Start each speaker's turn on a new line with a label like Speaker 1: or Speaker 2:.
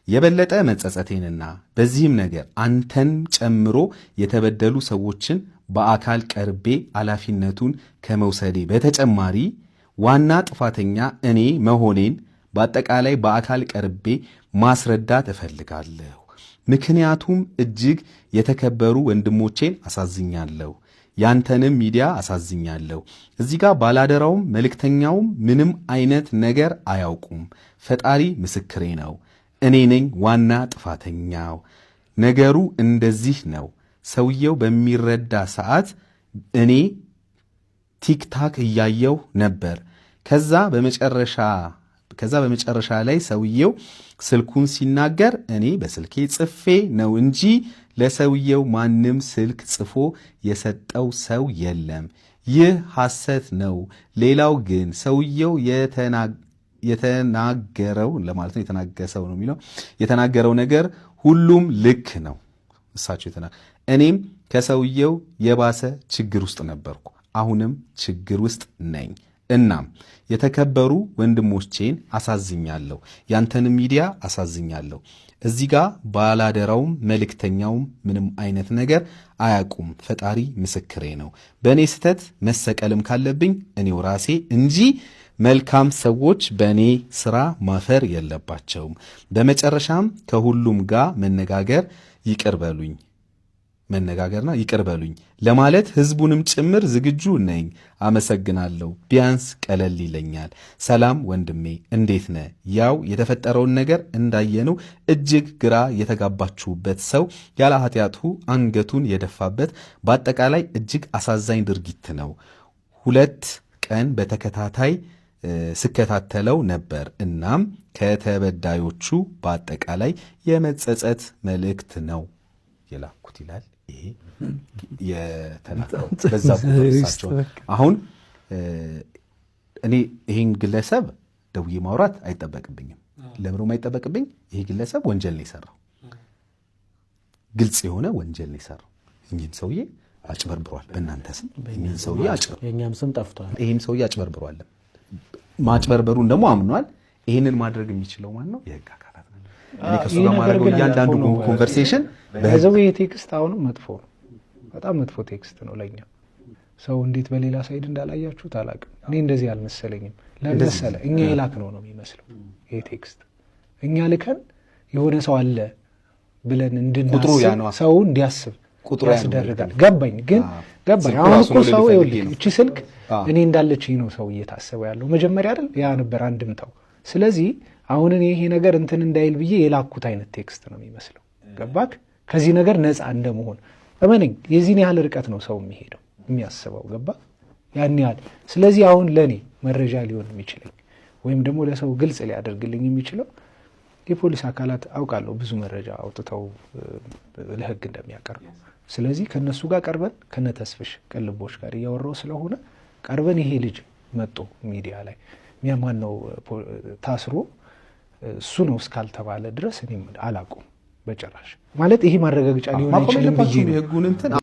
Speaker 1: የበለጠ መጸጸቴንና በዚህም ነገር አንተን ጨምሮ የተበደሉ ሰዎችን በአካል ቀርቤ ኃላፊነቱን ከመውሰዴ በተጨማሪ ዋና ጥፋተኛ እኔ መሆኔን በአጠቃላይ በአካል ቀርቤ ማስረዳት እፈልጋለሁ። ምክንያቱም እጅግ የተከበሩ ወንድሞቼን አሳዝኛለሁ፣ ያንተንም ሚዲያ አሳዝኛለሁ። እዚህ ጋር ባላደራውም መልእክተኛውም ምንም አይነት ነገር አያውቁም። ፈጣሪ ምስክሬ ነው። እኔ ነኝ ዋና ጥፋተኛው። ነገሩ እንደዚህ ነው። ሰውየው በሚረዳ ሰዓት እኔ ቲክታክ እያየው ነበር። ከዛ በመጨረሻ ላይ ሰውየው ስልኩን ሲናገር እኔ በስልኬ ጽፌ ነው እንጂ ለሰውየው ማንም ስልክ ጽፎ የሰጠው ሰው የለም። ይህ ሐሰት ነው። ሌላው ግን ሰውየው የተናገረው ለማለት ነው የተናገሰው ነው የሚለው የተናገረው ነገር ሁሉም ልክ ነው። እሳቸው እኔም ከሰውየው የባሰ ችግር ውስጥ ነበርኩ፣ አሁንም ችግር ውስጥ ነኝ። እናም የተከበሩ ወንድሞቼን አሳዝኛለሁ፣ ያንተንም ሚዲያ አሳዝኛለሁ። እዚህ ጋር ባላደራውም መልእክተኛውም ምንም አይነት ነገር አያውቁም። ፈጣሪ ምስክሬ ነው። በእኔ ስተት መሰቀልም ካለብኝ እኔው ራሴ እንጂ መልካም ሰዎች በእኔ ሥራ ማፈር የለባቸውም። በመጨረሻም ከሁሉም ጋር መነጋገርና ይቅር በሉኝ ለማለት ህዝቡንም ጭምር ዝግጁ ነኝ። አመሰግናለሁ። ቢያንስ ቀለል ይለኛል። ሰላም ወንድሜ እንዴት ነህ? ያው የተፈጠረውን ነገር እንዳየነው እጅግ ግራ የተጋባችሁበት ሰው ያለ ኃጢአቱ አንገቱን የደፋበት በአጠቃላይ እጅግ አሳዛኝ ድርጊት ነው። 2 ቀን በተከታታይ ስከታተለው ነበር። እናም ከተበዳዮቹ በአጠቃላይ የመጸጸት መልእክት ነው የላኩት ይላል። ይሄ የተናገረው በዛ ቦታቸው አሁን እኔ ይሄን ግለሰብ ደውዬ ማውራት አይጠበቅብኝም። ለምንም አይጠበቅብኝ። ይሄ ግለሰብ ወንጀል ነው የሰራው፣ ግልጽ የሆነ ወንጀል ነው የሰራው። እኚህን ሰውዬ አጭበርብሯል። በእናንተ ስም እኚህን ሰውዬ አጭበርብሯል፣ የኛም ስም ጠፍቷል። ይሄን ሰውዬ አጭበርብሯል። ማጭበርበሩን ደግሞ አምኗል። ይሄንን ማድረግ የሚችለው ማን ነው? የህግ አካላት ነው። እኔ ከሱ ጋር ማድረገው እያንዳንዱ ኮንቨርሴሽን
Speaker 2: በዛው የቴክስት አሁንም መጥፎ ነው፣ በጣም መጥፎ ቴክስት ነው ለኛ። ሰው እንዴት በሌላ ሳይድ እንዳላያችሁት አላውቅም። እኔ እንደዚህ አልመሰለኝም። ለምሳሌ እኛ የላክ ነው የሚመስለው ይሄ ቴክስት። እኛ ልከን የሆነ ሰው አለ ብለን እንድናስብ ሰው እንዲያስብ ያስደርጋል። ገባኝ ግን ገባኝ። አሁን እኮ ሰው ይኸውልህ እቺ ስልክ እኔ እንዳለችኝ ነው ሰው እየታሰበ ያለው መጀመሪያ አይደል? ያ ነበር አንድምታው። ስለዚህ አሁን እኔ ይሄ ነገር እንትን እንዳይል ብዬ የላኩት አይነት ቴክስት ነው የሚመስለው። ገባክ? ከዚህ ነገር ነፃ እንደመሆን እመነኝ። የዚህን ያህል ርቀት ነው ሰው የሚሄደው የሚያስበው። ገባ? ያን ያህል። ስለዚህ አሁን ለኔ መረጃ ሊሆን የሚችለኝ ወይም ደግሞ ለሰው ግልጽ ሊያደርግልኝ የሚችለው የፖሊስ አካላት አውቃለሁ ብዙ መረጃ አውጥተው ለህግ እንደሚያቀርቡ። ስለዚህ ከነሱ ጋር ቀርበን ከነተስፍሽ ቅልቦች ጋር እያወራው ስለሆነ ቀርበን ይሄ ልጅ መጥቶ ሚዲያ ላይ ሚያማን ነው ታስሮ እሱ ነው እስካልተባለ ድረስ እኔ አላውቅም በጭራሽ። ማለት ይሄ ማረጋገጫ ሊሆን ይችላል ብዬ ነው።